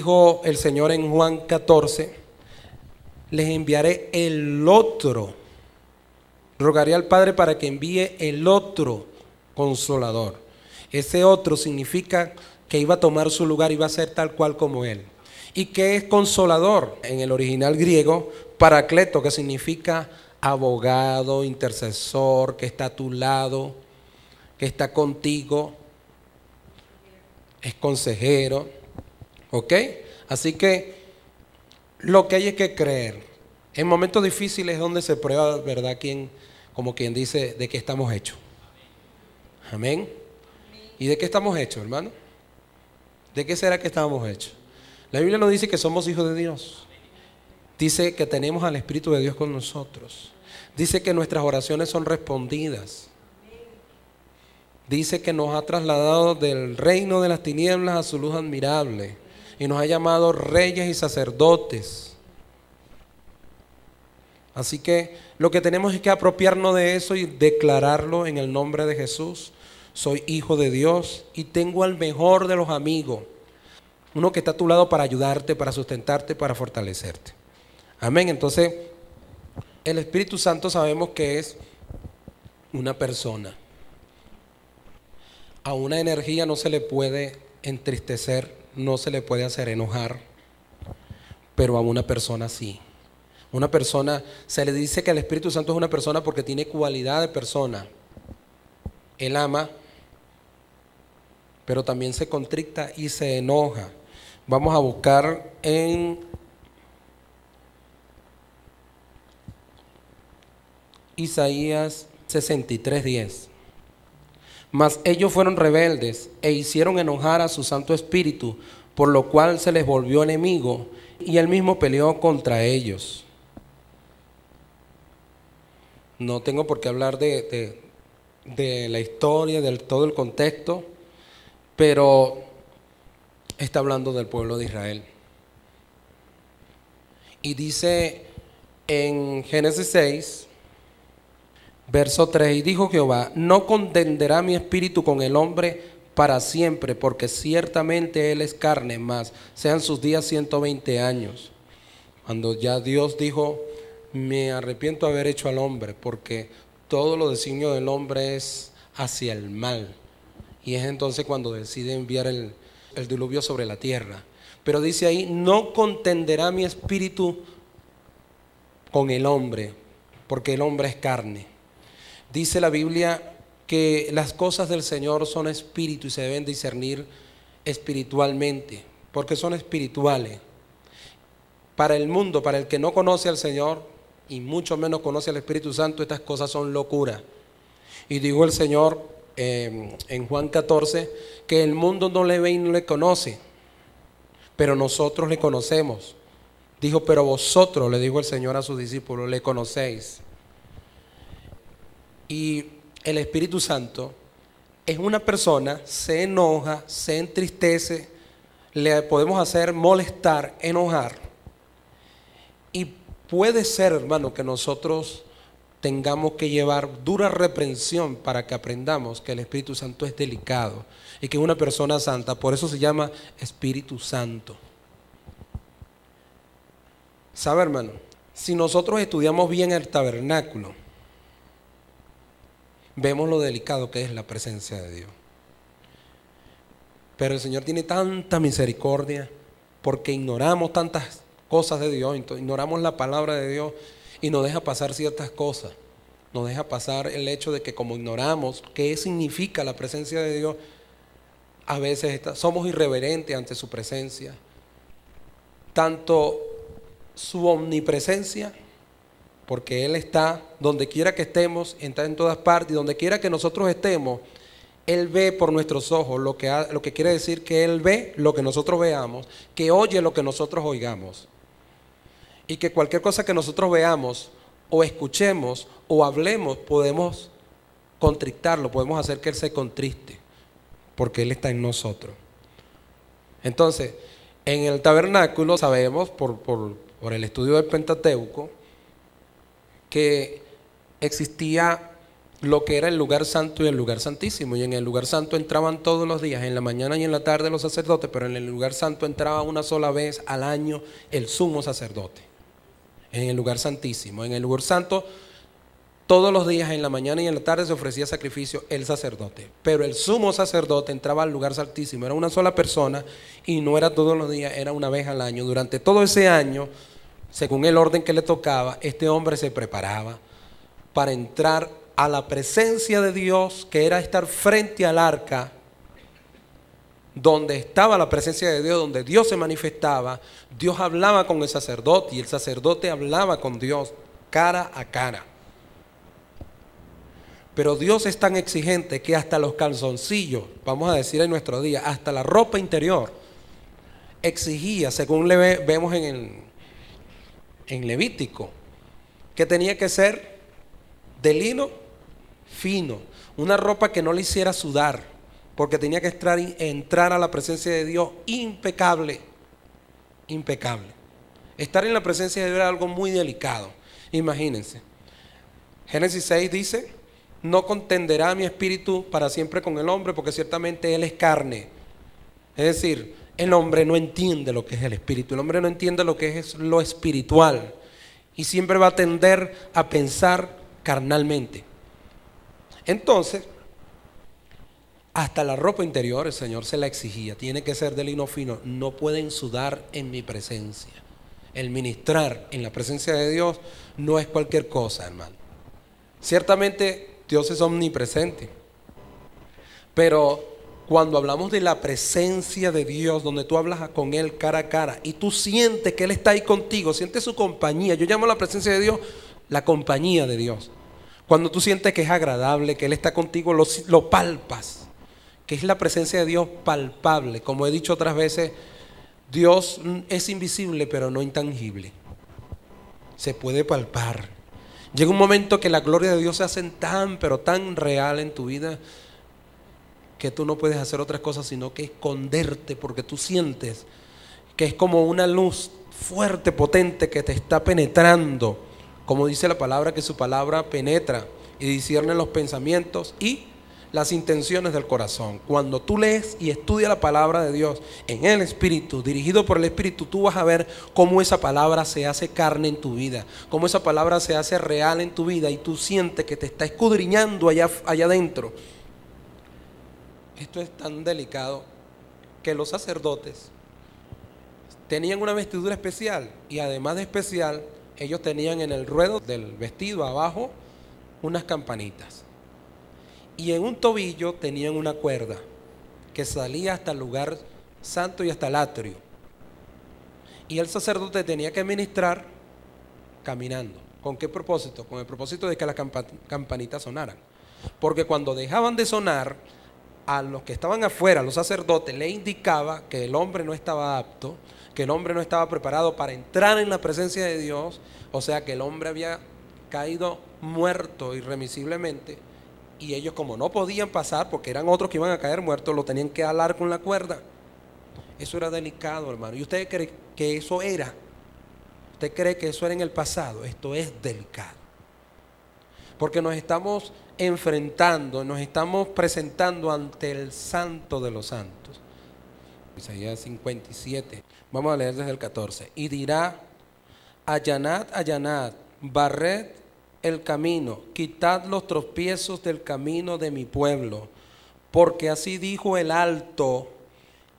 Dijo el Señor en Juan 14, les enviaré el otro. Rogaré al Padre para que envíe el otro Consolador. Ese otro significa que iba a tomar su lugar, iba a ser tal cual como Él. ¿Y qué es consolador? En el original griego, paracleto, que significa abogado, intercesor, que está a tu lado, que está contigo, es consejero, ¿ok? Así que lo que hay es que creer. En momentos difíciles es donde se prueba, ¿verdad? Como quien dice, de qué estamos hechos. Amén. ¿Y de qué estamos hechos, hermano? ¿De qué será que estamos hechos? La Biblia nos dice que somos hijos de Dios. Dice que tenemos al Espíritu de Dios con nosotros. Dice que nuestras oraciones son respondidas. Dice que nos ha trasladado del reino de las tinieblas a su luz admirable. Y nos ha llamado reyes y sacerdotes. Así que lo que tenemos es que apropiarnos de eso y declararlo en el nombre de Jesús. Soy hijo de Dios y tengo al mejor de los amigos. Uno que está a tu lado para ayudarte, para sustentarte, para fortalecerte. Amén. Entonces, el Espíritu Santo sabemos que es una persona. A una energía no se le puede entristecer, no se le puede hacer enojar, pero a una persona sí. Una persona, se le dice que el Espíritu Santo es una persona porque tiene cualidad de persona. Él ama, pero también se contricta y se enoja. Vamos a buscar en Isaías 63:10. Mas ellos fueron rebeldes e hicieron enojar a su Santo Espíritu, por lo cual se les volvió enemigo y él mismo peleó contra ellos. No tengo por qué hablar de la historia, de todo el contexto, pero está hablando del pueblo de Israel. Y dice en Génesis 6, verso 3, y dijo Jehová, no contenderá mi espíritu con el hombre para siempre, porque ciertamente él es carne, más sean sus días 120 años. Cuando ya Dios dijo, me arrepiento de haber hecho al hombre, porque todo lo designio del hombre es hacia el mal. Y es entonces cuando decide enviar el diluvio sobre la tierra. Pero dice ahí, no contenderá mi espíritu con el hombre, porque el hombre es carne. Dice la Biblia que las cosas del Señor son espíritu y se deben discernir espiritualmente, porque son espirituales. Para el mundo, para el que no conoce al Señor y mucho menos conoce al Espíritu Santo, estas cosas son locura. Y dijo el Señor en Juan 14 que el mundo no le ve y no le conoce, pero nosotros le conocemos. Dijo, pero vosotros, le dijo el Señor a sus discípulos, le conocéis. Y el Espíritu Santo es una persona, se enoja, se entristece, le podemos hacer molestar, enojar. Y puede ser, hermano, que nosotros tengamos que llevar dura reprensión para que aprendamos que el Espíritu Santo es delicado y que es una persona santa. Por eso se llama Espíritu Santo. ¿Sabe, hermano? Si nosotros estudiamos bien el tabernáculo, vemos lo delicado que es la presencia de Dios. Pero el Señor tiene tanta misericordia porque ignoramos tantas cosas de Dios, ignoramos la palabra de Dios y nos deja pasar ciertas cosas. Nos deja pasar el hecho de que como ignoramos qué significa la presencia de Dios, a veces somos irreverentes ante su presencia. Tanto su omnipresencia, porque Él está donde quiera que estemos, está en todas partes, y donde quiera que nosotros estemos, Él ve por nuestros ojos, lo que quiere decir que Él ve lo que nosotros veamos, que oye lo que nosotros oigamos. Y que cualquier cosa que nosotros veamos o escuchemos o hablemos, podemos contrictarlo, podemos hacer que Él se contriste, porque Él está en nosotros. Entonces, en el tabernáculo sabemos por el estudio del Pentateuco que existía lo que era el lugar santo y el lugar santísimo. Y en el lugar santo entraban todos los días, en la mañana y en la tarde los sacerdotes, pero en el lugar santo entraba una sola vez al año el sumo sacerdote. En el lugar santísimo. En el lugar santo, todos los días, en la mañana y en la tarde, se ofrecía sacrificio el sacerdote. Pero el sumo sacerdote entraba al lugar santísimo. Era una sola persona y no era todos los días, era una vez al año. Durante todo ese año, según el orden que le tocaba, este hombre se preparaba para entrar a la presencia de Dios, que era estar frente al arca, donde estaba la presencia de Dios, donde Dios se manifestaba. Dios hablaba con el sacerdote y el sacerdote hablaba con Dios cara a cara. Pero Dios es tan exigente que hasta los calzoncillos, vamos a decir en nuestro día, hasta la ropa interior, exigía, según vemos en Levítico, que tenía que ser de lino fino, una ropa que no le hiciera sudar, porque tenía que entrar a la presencia de Dios impecable, impecable. Estar en la presencia de Dios era algo muy delicado. Imagínense, Génesis 6 dice: no contenderá mi espíritu para siempre con el hombre, porque ciertamente él es carne. Es decir, el hombre no entiende lo que es el espíritu, el hombre no entiende lo que es lo espiritual, y siempre va a tender a pensar carnalmente. Entonces, hasta la ropa interior el Señor se la exigía, tiene que ser de lino fino, no pueden sudar en mi presencia. El ministrar en la presencia de Dios no es cualquier cosa, hermano. Ciertamente Dios es omnipresente, pero cuando hablamos de la presencia de Dios, donde tú hablas con Él cara a cara y tú sientes que Él está ahí contigo, sientes su compañía. Yo llamo a la presencia de Dios la compañía de Dios. Cuando tú sientes que es agradable, que Él está contigo, lo palpas, que es la presencia de Dios palpable. Como he dicho otras veces, Dios es invisible pero no intangible, se puede palpar. Llega un momento que la gloria de Dios se hace tan, pero tan real en tu vida, que tú no puedes hacer otras cosas sino que esconderte, porque tú sientes que es como una luz fuerte, potente, que te está penetrando. Como dice la palabra, que su palabra penetra y discierne los pensamientos y las intenciones del corazón. Cuando tú lees y estudias la palabra de Dios en el Espíritu, dirigido por el Espíritu, tú vas a ver cómo esa palabra se hace carne en tu vida, cómo esa palabra se hace real en tu vida, y tú sientes que te está escudriñando allá adentro. Esto es tan delicado que los sacerdotes tenían una vestidura especial, y además de especial, ellos tenían en el ruedo del vestido abajo unas campanitas, y en un tobillo tenían una cuerda que salía hasta el lugar santo y hasta el atrio, y el sacerdote tenía que ministrar caminando. ¿Con qué propósito? Con el propósito de que las campanitas sonaran, porque cuando dejaban de sonar, a los que estaban afuera, los sacerdotes, le indicaba que el hombre no estaba apto, que el hombre no estaba preparado para entrar en la presencia de Dios, o sea que el hombre había caído muerto irremisiblemente, y ellos, como no podían pasar porque eran otros que iban a caer muertos, lo tenían que alar con la cuerda. Eso era delicado, hermano. ¿Y usted cree que eso era? ¿Usted cree que eso era en el pasado? Esto es delicado, porque nos estamos enfrentando, nos estamos presentando ante el Santo de los Santos. Isaías 57, vamos a leer desde el 14. Y dirá: allanad, allanad, barred el camino, quitad los tropiezos del camino de mi pueblo, porque así dijo el alto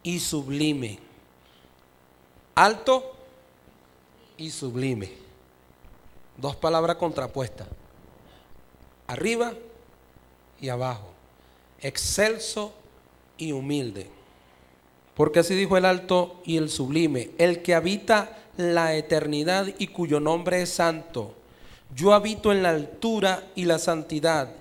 y sublime. Alto y sublime, dos palabras contrapuestas, arriba y abajo, excelso y humilde. Porque así dijo el alto y el sublime, el que habita la eternidad y cuyo nombre es santo. Yo habito en la altura y la santidad,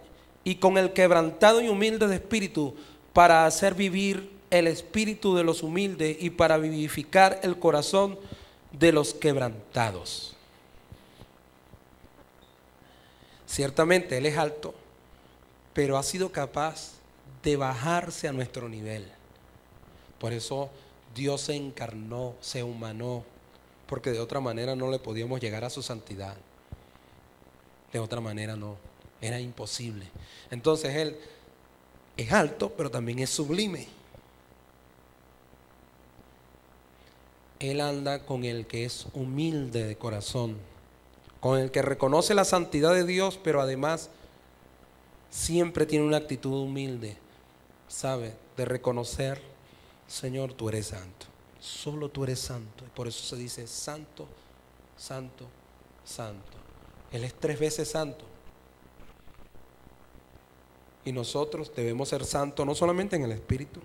y con el quebrantado y humilde de espíritu, para hacer vivir el espíritu de los humildes y para vivificar el corazón de los quebrantados. Ciertamente Él es alto, pero ha sido capaz de bajarse a nuestro nivel. Por eso Dios se encarnó, se humanó, porque de otra manera no le podíamos llegar a su santidad. De otra manera no. Era imposible. Entonces Él es alto, pero también es sublime. Él anda con el que es humilde de corazón, con el que reconoce la santidad de Dios, pero además siempre tiene una actitud humilde, ¿sabe? De reconocer, Señor, tú eres santo, solo tú eres santo. Y por eso se dice santo, santo, santo. Él es 3 veces santo. Y nosotros debemos ser santos no solamente en el Espíritu,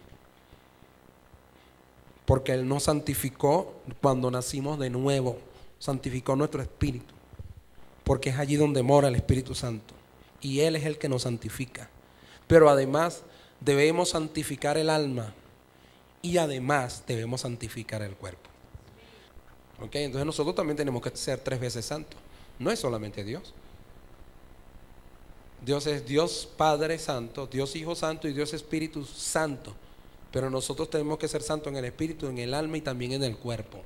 porque Él nos santificó cuando nacimos de nuevo, santificó nuestro espíritu, porque es allí donde mora el Espíritu Santo, y Él es el que nos santifica. Pero además debemos santificar el alma, y además debemos santificar el cuerpo. ¿Ok? Entonces nosotros también tenemos que ser 3 veces santos. No es solamente Dios. Dios es Dios Padre Santo, Dios Hijo Santo y Dios Espíritu Santo. Pero nosotros tenemos que ser santos en el espíritu, en el alma y también en el cuerpo.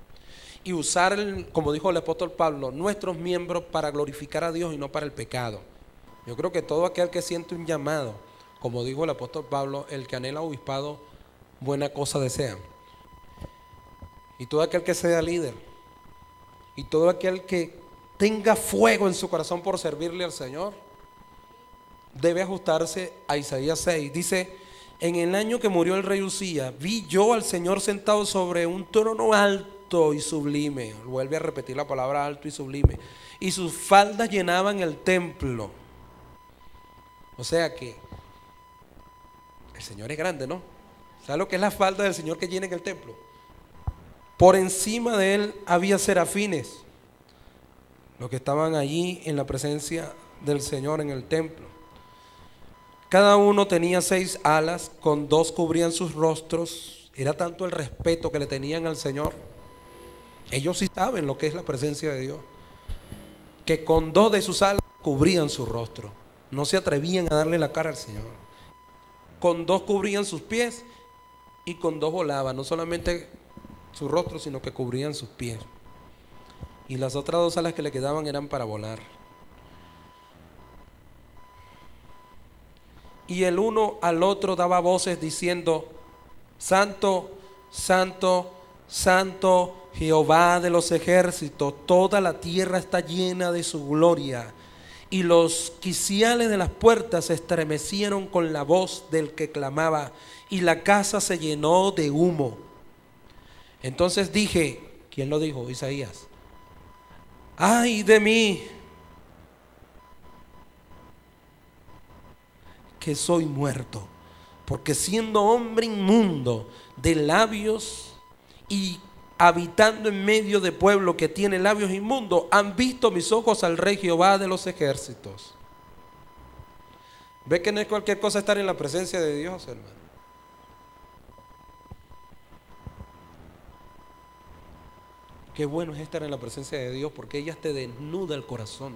Y usar, como dijo el apóstol Pablo, nuestros miembros para glorificar a Dios y no para el pecado. Yo creo que todo aquel que siente un llamado, como dijo el apóstol Pablo, el que anhela obispado, buena cosa desea. Y todo aquel que sea líder, y todo aquel que tenga fuego en su corazón por servirle al Señor, debe ajustarse a Isaías 6. Dice: en el año que murió el rey Usías, vi yo al Señor sentado sobre un trono alto y sublime. Vuelve a repetir la palabra alto y sublime. Y sus faldas llenaban el templo. O sea que el Señor es grande, ¿no? ¿Sabes lo que es la falda del Señor que llena en el templo? Por encima de Él había serafines, los que estaban allí en la presencia del Señor en el templo. Cada uno tenía 6 alas, con 2 cubrían sus rostros. Era tanto el respeto que le tenían al Señor. Ellos sí saben lo que es la presencia de Dios, que con 2 de sus alas cubrían su rostro. No se atrevían a darle la cara al Señor. Con 2 cubrían sus pies y con 2 volaban. No solamente su rostro, sino que cubrían sus pies. Y las otras 2 alas que le quedaban eran para volar. Y el uno al otro daba voces diciendo: Santo, Santo, Santo, Jehová de los ejércitos, toda la tierra está llena de su gloria. Y los quiciales de las puertas se estremecieron con la voz del que clamaba, y la casa se llenó de humo. Entonces dije, ¿quién lo dijo? Isaías: ¡ay de mí, que soy muerto! Porque siendo hombre inmundo de labios y habitando en medio de pueblo que tiene labios inmundos, han visto mis ojos al Rey Jehová de los ejércitos. ¿Ve que no es cualquier cosa estar en la presencia de Dios, hermano? Qué bueno es estar en la presencia de Dios, porque ella te desnuda el corazón.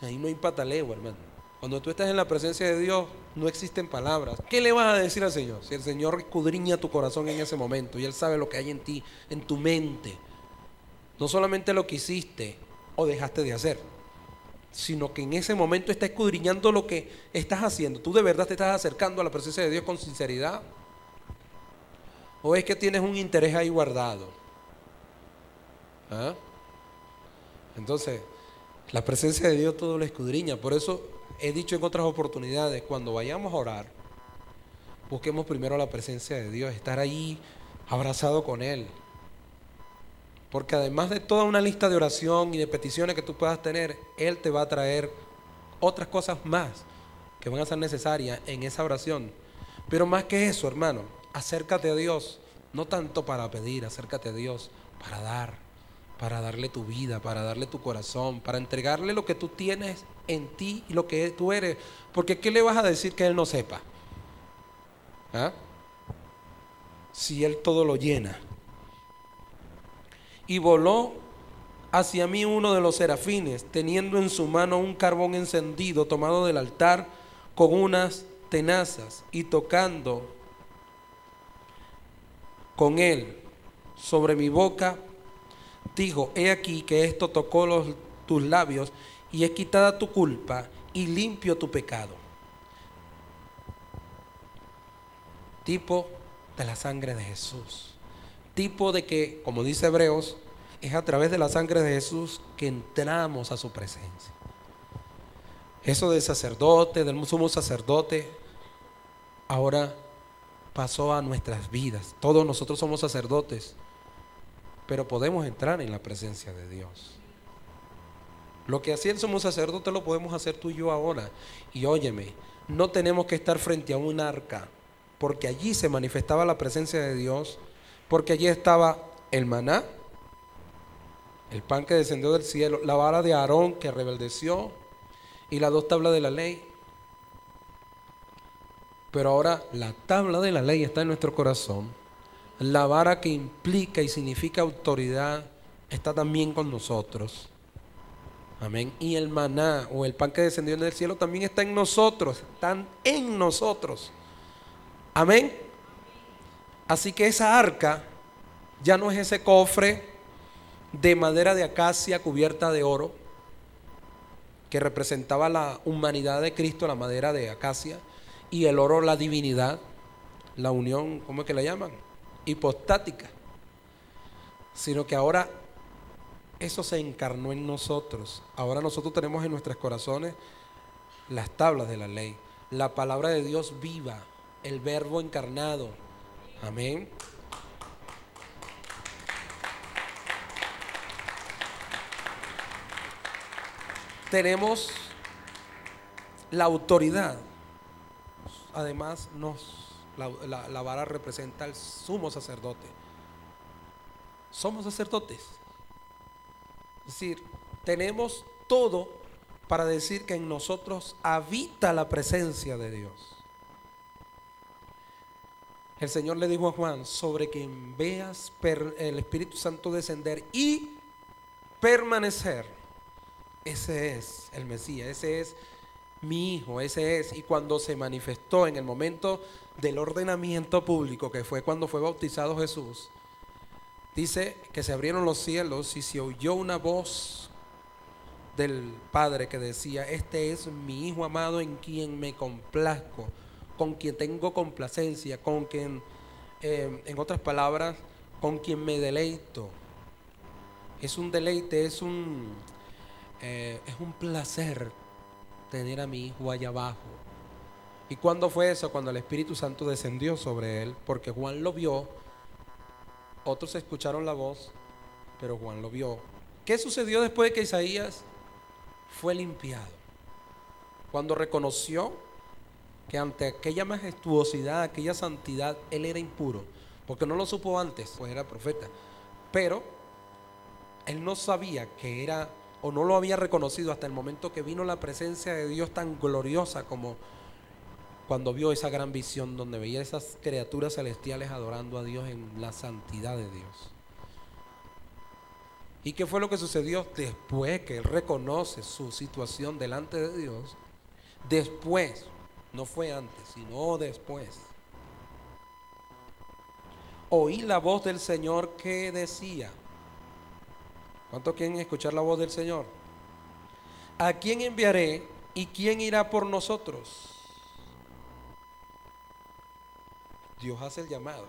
Ahí no hay pataleo, hermano. Cuando tú estás en la presencia de Dios, no existen palabras. ¿Qué le vas a decir al Señor? Si el Señor escudriña tu corazón en ese momento y Él sabe lo que hay en ti, en tu mente. No solamente lo que hiciste o dejaste de hacer, sino que en ese momento está escudriñando lo que estás haciendo. ¿Tú de verdad te estás acercando a la presencia de Dios con sinceridad? ¿O es que tienes un interés ahí guardado? ¿Ah? Entonces, la presencia de Dios todo lo escudriña. Por eso he dicho en otras oportunidades, cuando vayamos a orar, busquemos primero la presencia de Dios, estar ahí abrazado con Él. Porque además de toda una lista de oración y de peticiones que tú puedas tener, Él te va a traer otras cosas más que van a ser necesarias en esa oración. Pero más que eso, hermano, acércate a Dios, no tanto para pedir, acércate a Dios para dar, para darle tu vida, para darle tu corazón, para entregarle lo que tú tienes en ti y lo que tú eres. Porque ¿qué le vas a decir que Él no sepa? ¿Ah? Si Él todo lo llena. Y voló hacia mí uno de los serafines, teniendo en su mano un carbón encendido tomado del altar con unas tenazas, y tocando con él sobre mi boca, dijo: he aquí que esto tocó tus labios, y es quitada tu culpa y limpio tu pecado. Tipo de la sangre de Jesús. Tipo de que, como dice Hebreos, es a través de la sangre de Jesús que entramos a su presencia. Eso del sacerdote, del sumo sacerdote, ahora pasó a nuestras vidas. Todos nosotros somos sacerdotes, pero podemos entrar en la presencia de Dios. Lo que hacía el sumo sacerdote lo podemos hacer tú y yo ahora. Y óyeme, no tenemos que estar frente a un arca, porque allí se manifestaba la presencia de Dios, porque allí estaba el maná, el pan que descendió del cielo, la vara de Aarón que rebeldeció y las 2 tablas de la ley. Pero ahora la tabla de la ley está en nuestro corazón. La vara que implica y significa autoridad está también con nosotros. Amén. Y el maná o el pan que descendió del cielo también está en nosotros. Están en nosotros. Amén. Así que esa arca ya no es ese cofre de madera de acacia cubierta de oro que representaba la humanidad de Cristo, la madera de acacia, y el oro la divinidad, la unión, ¿cómo es que la llaman? Hipostática. Sino que ahora eso se encarnó en nosotros. Ahora nosotros tenemos en nuestros corazones las tablas de la ley, la palabra de Dios viva, el verbo encarnado. Amén. Tenemos la autoridad. Además, la vara representa al sumo sacerdote. Somos sacerdotes. Es decir, tenemos todo para decir que en nosotros habita la presencia de Dios. El Señor le dijo a Juan, sobre quien veas el Espíritu Santo descender y permanecer, ese es el Mesías, ese es mi hijo, ese es. Y cuando se manifestó en el momento del ordenamiento público, que fue cuando fue bautizado Jesús, dice que se abrieron los cielos y se oyó una voz del Padre que decía: este es mi hijo amado en quien me complazco, con quien tengo complacencia, con quien, en otras palabras, con quien me deleito. Es un deleite, es un placer tener a mi hijo allá abajo. ¿Y cuándo fue eso? Cuando el Espíritu Santo descendió sobre él, porque Juan lo vio, otros escucharon la voz, pero Juan lo vio. ¿Qué sucedió después de que Isaías fue limpiado? Cuando reconoció que ante aquella majestuosidad, aquella santidad, él era impuro, porque no lo supo antes, pues era profeta, pero él no sabía que era, o no lo había reconocido hasta el momento que vino la presencia de Dios tan gloriosa como cuando vio esa gran visión donde veía esas criaturas celestiales adorando a Dios en la santidad de Dios. ¿Y qué fue lo que sucedió después que él reconoce su situación delante de Dios? Después, no fue antes, sino después, oí la voz del Señor que decía, ¿cuántos quieren escuchar la voz del Señor? ¿A quién enviaré y quién irá por nosotros? Dios hace el llamado,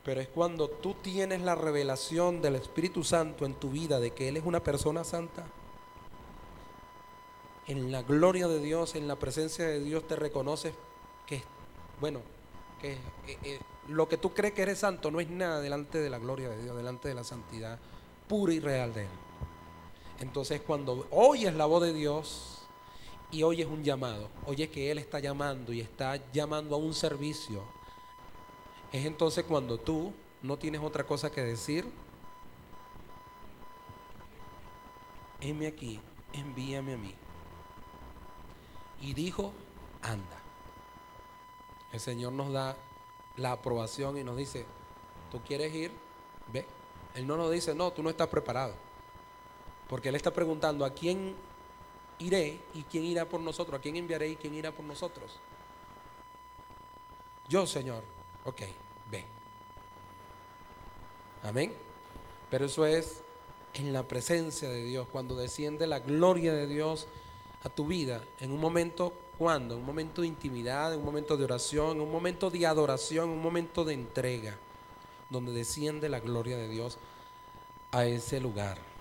pero es cuando tú tienes la revelación del Espíritu Santo en tu vida de que Él es una persona santa. En la gloria de Dios, en la presencia de Dios, te reconoces que, bueno, que lo que tú crees que eres santo no es nada delante de la gloria de Dios, delante de la santidad pura y real de Él. Entonces, cuando oyes la voz de Dios y oyes un llamado, oyes que Él está llamando y está llamando a un servicio, es entonces cuando tú no tienes otra cosa que decir: heme aquí, envíame a mí. Y dijo: anda. El Señor nos da la aprobación y nos dice: ¿tú quieres ir? Ve. Él no nos dice: no, tú no estás preparado. Porque Él está preguntando: ¿a quién iré y quién irá por nosotros? ¿A quién enviaré y quién irá por nosotros? Yo, Señor. Ok, ve. Amén. Pero eso es en la presencia de Dios, cuando desciende la gloria de Dios a tu vida, en un momento, ¿cuándo? En un momento de intimidad, en un momento de oración, en un momento de adoración, en un momento de entrega, donde desciende la gloria de Dios a ese lugar.